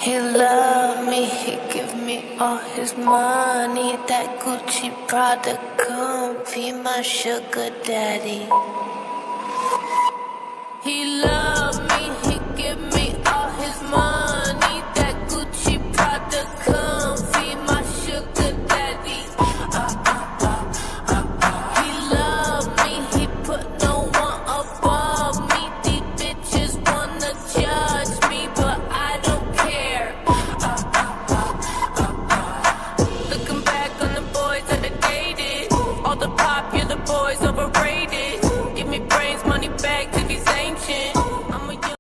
He loved me, he give me all his money. That Gucci Prada come be my sugar daddy. He loved me, he give me all his money. That Gucci Prada come be my sugar daddy. He loved me, he put no one above me. These bitches wanna judge me, but I don't care. Looking back on the boys that I dated, all the popular boys overrated. Give me brains, money back to these ancient. I'm a young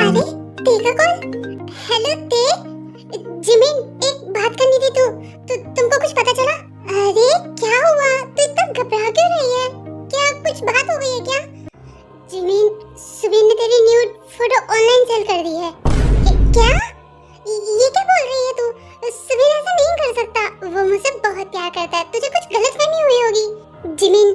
अरे देखा कौन? Hello ते Jimin, एक बात करनी थी। तुमको कुछ पता चला? अरे क्या हुआ? तू इतना घबरा क्यों रही है? क्या कुछ बात हो गई है क्या? जिमिन, सुबिन ने तेरी न्यूड फोटो ऑनलाइन सेल कर दी है। क्या? ये क्या बोल रही है तू? सुबिन ऐसा नहीं कर सकता, वो मुझसे बहुत प्यार करता है। तुझे कुछ गलतफहमी हुई होगी। जिमिन,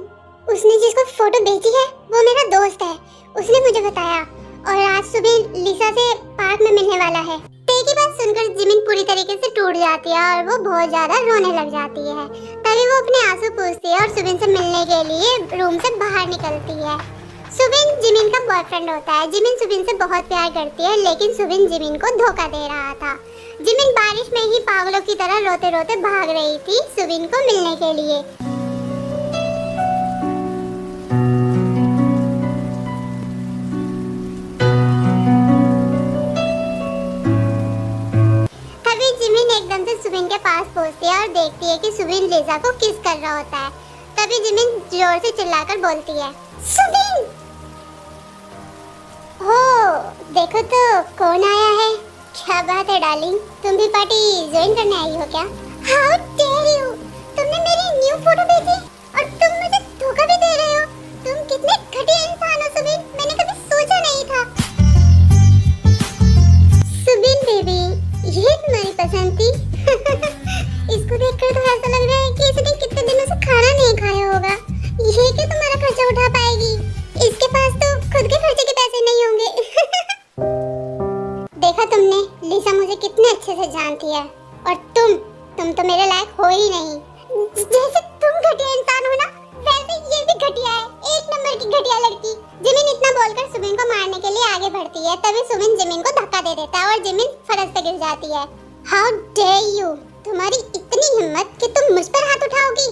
उसने जिसको फोटो भेजी है वो मेरा दोस्त है, उसने मुझे बताया। और आज सुबह लिसा से पार्क में मिलने वाला है। ते की बात सुनकर जिमिन पूरी तरीके से टूट जाती है और वो बहुत ज्यादा रोने लग जाती है। तभी वो अपने आंसू पोंछती है और सुबिन से मिलने के लिए रूम से बाहर निकलती है। सुबिन जिमिन का बॉयफ्रेंड होता है। जिमिन सुबिन से बहुत प्यार करती है, लेकिन सुबिन जिमिन को धोखा दे रहा था। जिमिन बारिश में ही पागलों की तरह रोते रोते भाग रही थी सुबिन को मिलने के लिए। एकदम से सुबिन के पास पहुंचती है और देखती है कि सुबिन लिसा को किस कर रहा होता है। तभी जिमिन जोर से चिल्लाकर बोलती है, सुबिन! हो, देखो तो कौन आया है। क्या बात है डार्लिंग, तुम भी पार्टी ज्वाइन करने आई हो क्या? How dare you! तुमने मेरी न्यू फोटो भेजी और तुम मुझे धोखा भी दे रहे हो। तुम कितने घटिया इंसान हो सुबिन, मैंने कभी सोचा नहीं था। सुबिन बेबी, ये तुम्हारी पसंद थी? इसको देखकर तो ऐसा लग रहा है कि इसने कितने दिनों से खाना नहीं खाया होगा। ये क्या तुम्हारा खर्चा उठा पाएगी? इसके पास तो खुद के खर्चे के पैसे नहीं होंगे। देखा तुमने, लिसा मुझे कितने अच्छे से जानती है और तुम तो मेरे लायक हो ही नहीं। जैसे तुम घटिया इंसान हो ना, वैसे ये भी घटिया है, एक नंबर की घटिया लड़की। जिमिन इतना बोलकर सुबिन को मारने के लिए आगे बढ़ती है। तभी सुबिन जिमिन को धक्का दे देता है और जिमिन फर्श पे गिर जाती है। How dare you! तुम्हारी इतनी हिम्मत कि तुम मुझ पर हाथ उठाओगी,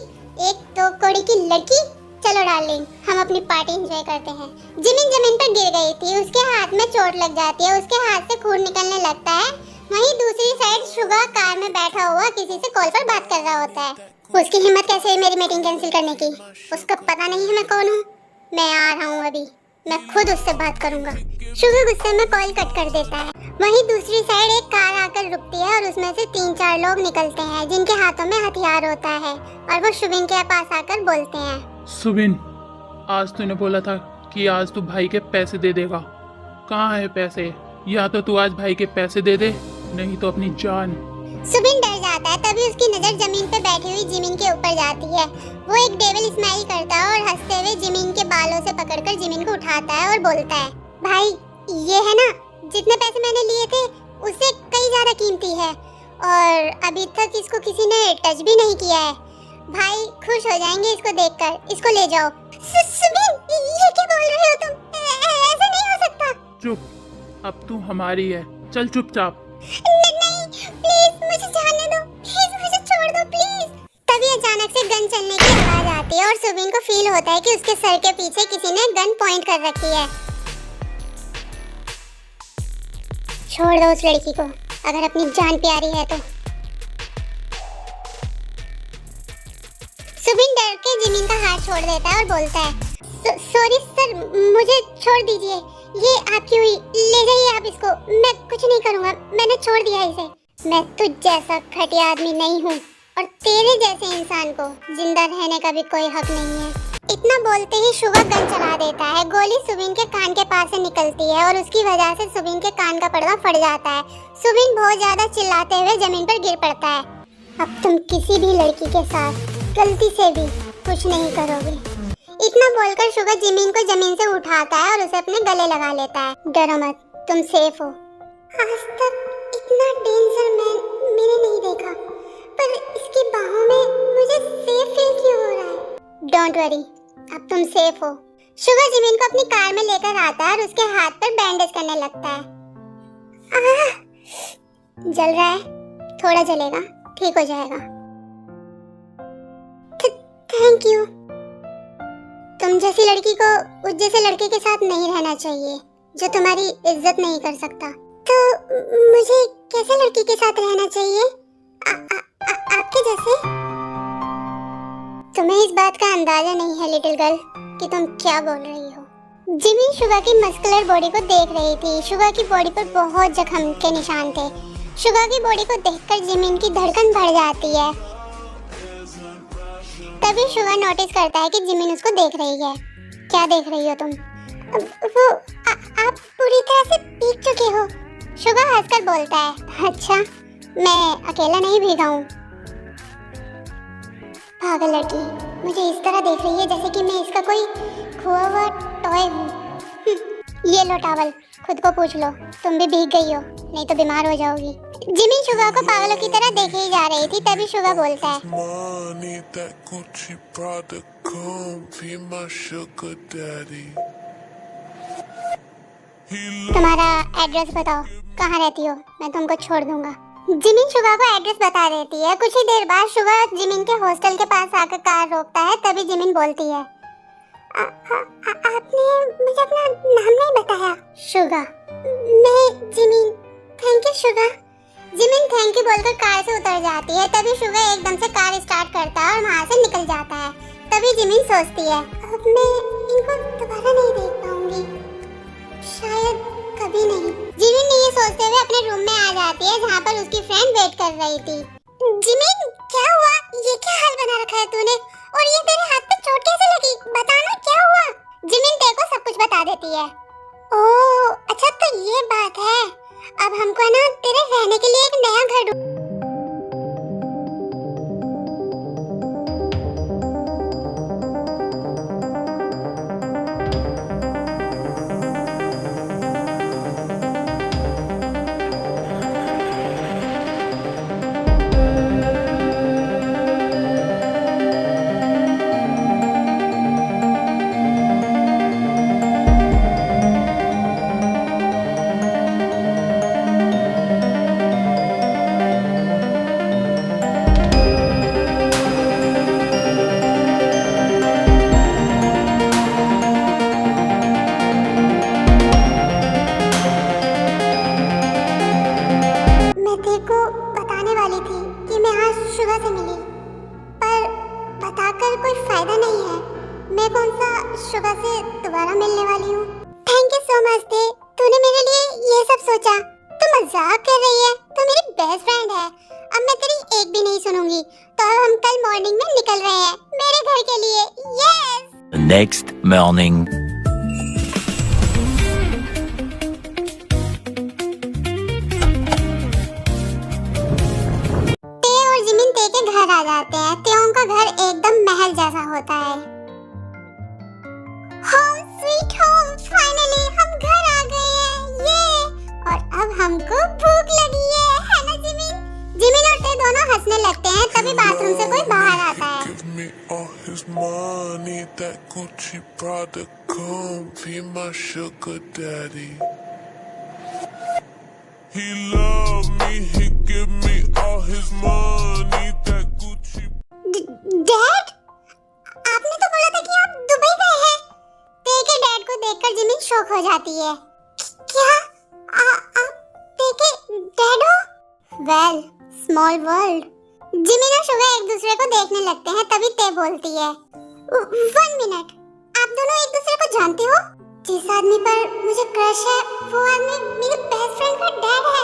एक तो कौड़ी की लड़की। चलो डार्लिंग, हम अपनी पार्टी एंजॉय करते हैं। जिमिन जमीन पर गिर गई थी, उसके हाथ में चोट लग जाती है, उसके हाथ से खून निकलने लगता है। वहीं दूसरी साइड शुगा कार में बैठा हुआ किसी से कॉल पर बात कर रहा होता है। उसकी हिम्मत कैसे है मेरी मीटिंग कैंसिल करने की? उसको पता नहीं है मैं कौन हूँ। मैं आ रहा हूँ अभी, मैं खुद उससे बात करूंगा। शुगर गुस्से में कॉल कट कर देता है। वहीं दूसरी साइड एक कार आकर रुकती है और उसमें से 3-4 लोग निकलते हैं जिनके हाथों में हथियार होता है और वो सुबिन के पास आकर बोलते हैं, सुबिन, आज तूने बोला था कि आज तू भाई के पैसे दे देगा। कहाँ है पैसे? या तो तू आज भाई के पैसे दे दे, नहीं तो अपनी जान। सुबिन डर जाता है। तभी उसकी नजर जमीन पे बैठी हुई जिमिन के ऊपर जाती है। वो एक डेविल स्माइल करता है और हंसते हुए जिमिन के बालों से पकड़कर जिमिन को उठाता है और बोलता है, भाई ये है ना, जितने पैसे मैंने लिए थे उससे कई ज्यादा कीमती है और अभी तक इसको किसी ने टच भी नहीं किया है। भाई खुश हो जाएंगे इसको देखकर, इसको ले जाओ। सुबिन, ये क्या बोल रहे हो तुम? ऐसा नहीं हो सकता। चुप, अब तू हमारी है, चल चुपचाप। नहीं, प्लीज मुझे जाने दो, प्लीज मुझे छोड़ दो प्लीज। तभी अचानक से गन चलने की आवाज आती है और सुबिन को फील होता है कि उसके सर के पीछे किसी ने गन पॉइंट कर रखी है। छोड़ दो उस लड़की को, अगर अपनी जान प्यारी है तो। छोड़ देता है और बोलता है सॉरी सर, मुझे छोड़ दीजिए, ये आपकी हुई, ले जाइए आप इसको, मैं कुछ नहीं करूँगा, मैंने छोड़ दिया इसे। मैं तुझ जैसा घटिया आदमी नहीं हूँ और तेरे जैसे इंसान को जिंदा रहने का भी कोई हक नहीं है। इतना बोलते ही शुगा गन चला देता है। गोली सुबिन के कान के पास से निकलती है और उसकी वजह से सुबिन के कान का पर्दा फट जाता है। सुबिन बहुत ज्यादा चिल्लाते हुए जमीन पर गिर पड़ता है। अब तुम किसी भी लड़की के साथ गलती से भी कुछ नहीं करोगे। इतना बोलकर शुगा जिमिन को जमीन से उठाता है और उसे अपने गले लगा लेता है। डरो मत, तुम सेफ हो। आज तक इतना डेंजर मैंने नहीं देखा, पर इसकी बाहों में मुझे सेफ फील क्यों हो रहा है? डोंट वरी, अब तुम सेफ हो। शुगा जिमिन को अपनी कार में लेकर आता है और उसके हाथ पर बैंडेज करने लगता है। जल रहा है, थोड़ा जलेगा, ठीक हो जाएगा। Thank you. तुम जैसी लड़की को उस जैसे लड़के के साथ नहीं रहना चाहिए जो तुम्हारी इज्जत नहीं कर सकता। तो मुझे कैसे लड़की के साथ रहना चाहिए? आपके जैसे? तुम्हें इस बात का अंदाजा नहीं है लिटिल गर्ल कि तुम क्या बोल रही हो। जिमिन शुगा की मस्कुलर बॉडी को देख रही थी। शुगा की बॉडी पर बहुत जख्म के निशान थे। शुगा की बॉडी को देखकर जिमिन की धड़कन बढ़ जाती है। तभी शुगा नोटिस करता है कि जिमिन उसको देख रही है। क्या देख रही हो तुम? वो आप पूरी तरह से भीग चुके हो। शुगा हंसकर बोलता है, अच्छा, मैं अकेला नहीं भीगा हूँ। पागल लड़की, मुझे इस तरह देख रही है जैसे कि मैं इसका कोई खोया हुआ टॉय हूँ। ये लो टॉवल, खुद को पूछ लो, तुम भी भीग गई हो, नहीं तो बीमार हो जाओगी। जिमिन शुगा को पागलों की तरह देखे ही जा रही थी। तभी शुगा बोलता है, तुम्हारा एड्रेस बताओ, कहाँ रहती हो, मैं तुमको छोड़ दूंगा। जिमिन शुगा को एड्रेस बता देती है। कुछ ही देर बाद शुगा जिमिन के हॉस्टल के पास आकर कार रोकता है। तभी जिमिन बोलती है, आपने मुझे अपना नाम नहीं बताया। शुगा, मैं Jimin. Thank you Suga. Jimin thank you बोलकर कार से उतर जाती है। तभी शुगा एकदम से कार स्टार्ट करता है और वहाँ से निकल जाता है। तभी जिमिन सोचती है, अब मैं इनको दोबारा नहीं देख पाऊंगी, शायद कभी नहीं। जिमिन ने ये सोचते हुए अपने रूम में आ जाती है जहाँ पर उसकी फ्रेंड वेट कर रही थी। जिमिन, क्या हुआ? ये क्या हाल बना रखा है तूने? और ये तेरे हाथ पे चोट कैसे लगी? बताना क्या हुआ? जिमिन तेरे को सब कुछ बता देती है। ओह, अच्छा तो ये बात है। अब हमको ना तेरे रहने के लिए एक नया घर शुगा से दोबारा मिलने वाली हूँ। Thank you so much they, तूने मेरे लिए ये सब सोचा। तू मजाक कर रही है, तू मेरी बेस्ट फ्रेंड है। अब मैं तेरी एक भी नहीं सुनूंगी। तो अब हम कल मॉर्निंग में निकल रहे हैं मेरे घर के लिए। यस। Next morning. ते और जिमिन ते के घर आ जाते हैं। तेओं का घर एकदम महल जैसा होता है। होम स्वीट होम, फाइनली हम घर आ गए हैं, ये। और अब हमको भूख लगी है ना जिमिन? जिमिन और ते दोनों हंसने लगते हैं। तभी बाथरूम से कोई बाहर आता है। Give me all his money, that Gucci Prada, come be my sugar daddy. He love me, he give me all his money, that Gucci. Dad, आपने तो बोला था कि आप दुबई गए हैं। ते के डैड को देखकर जिमिन शॉक हो जाती है। क्या आप ते के डैड हो? Well, small world. जिमिन और शुगा एक दूसरे को देखने लगते हैं। तभी ते बोलती है, 1 मिनट, आप दोनों एक दूसरे को जानते हो? जिस आदमी पर मुझे क्रश है वो आदमी मेरे बेस्ट फ्रेंड का डैड है।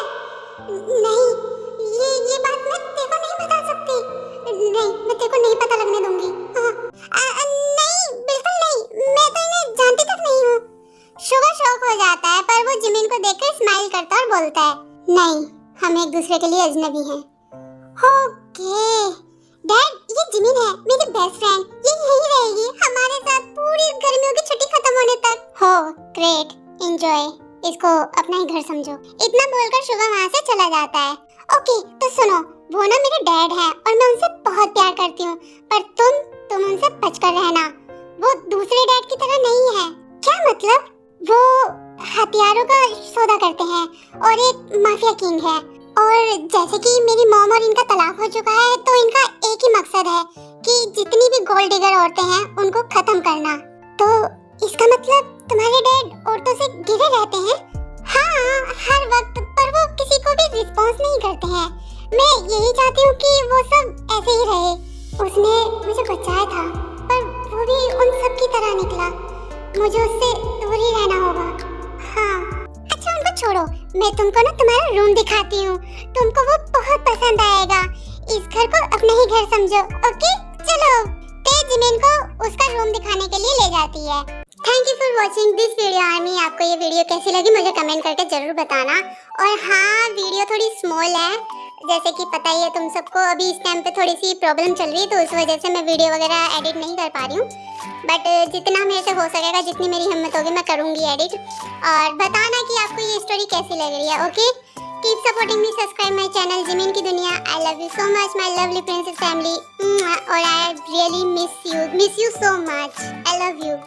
नहीं, ये बात मैं तेरे को नहीं बता सकती। नहीं, मैं तेरे को नहीं पता लगने दूंगी। नहीं, बिल्कुल नहीं, मैं तो इन्हें जानती तक नहीं हूँ। शुगर शॉक हो जाता है पर वो जिमिन को देखकर स्माइल करता है और बोलता है, नहीं, हम एक दूसरे के लिए अजनबी हैं। ओके डैड, ये जिमिन है, मेरी बेस्ट फ्रेंड। ये यहीं रहेगी हमारे साथ पूरी गर्मियों की छुट्टी खत्म होने तक। हो ग्रेट, एंजॉय, इसको अपना ही घर समझो। इतना बोलकर शुभम वहाँ से चला जाता है। ओके तो सुनो, वो ना मेरे डैड हैं और मैं उनसे बहुत प्यार करती हूँ, पर तुम उनसे बचकर रहना। वो दूसरे डैड की तरह नहीं है। क्या मतलब? वो हथियारों का सौदा करते हैं और एक माफिया किंग है। और जैसे कि मेरी मॉम और इनका तलाक हो चुका है तो इनका एक ही मकसद है कि जितनी भी गोल्ड डिगर औरतें हैं उनको खत्म करना। तो इसका मतलब तुम्हारे डैड औरतों से घिरे रहते हैं? हाँ, हर वक्त, पर वो किसी को भी रिस्पॉन्स नहीं करते हैं। मैं यही चाहती हूँ कि वो सब ऐसे ही रहे। उसने मुझे बचाया था पर वो भी उन सब की तरह निकला। मुझे उससे दूर ही रहना होगा। हाँ, अच्छा उनको छोड़ो, मैं तुमको ना तुम्हारा रूम दिखाती हूँ, तुमको वो बहुत पसंद आएगा। इस घर को अपना ही घर समझो। ओके चलो। जिमिन को उसका रूम दिखाने के लिए ले जाती है। Thank you for watching this video army. आपको ये वीडियो कैसी लगी मुझे कमेंट करके जरूर बताना। और हाँ, वीडियो थोड़ी स्मॉल है, जैसे कि पता ही है तुम सबको, अभी इस टाइम पे थोड़ी सी प्रॉब्लम चल रही है तो उस वजह से मैं वीडियो वगैरह एडिट नहीं कर पा रही हूँ। बट जितना मेरे से हो सकेगा, जितनी मेरी हिम्मत होगी मैं करूँगी एडिट। और बताना कि आपको ये स्टोरी कैसी लग रही है। Okay, keep supporting me, subscribe my channel Jimin की दुनिया। I love you so much my lovely princess family. और I really miss you so much. I love you.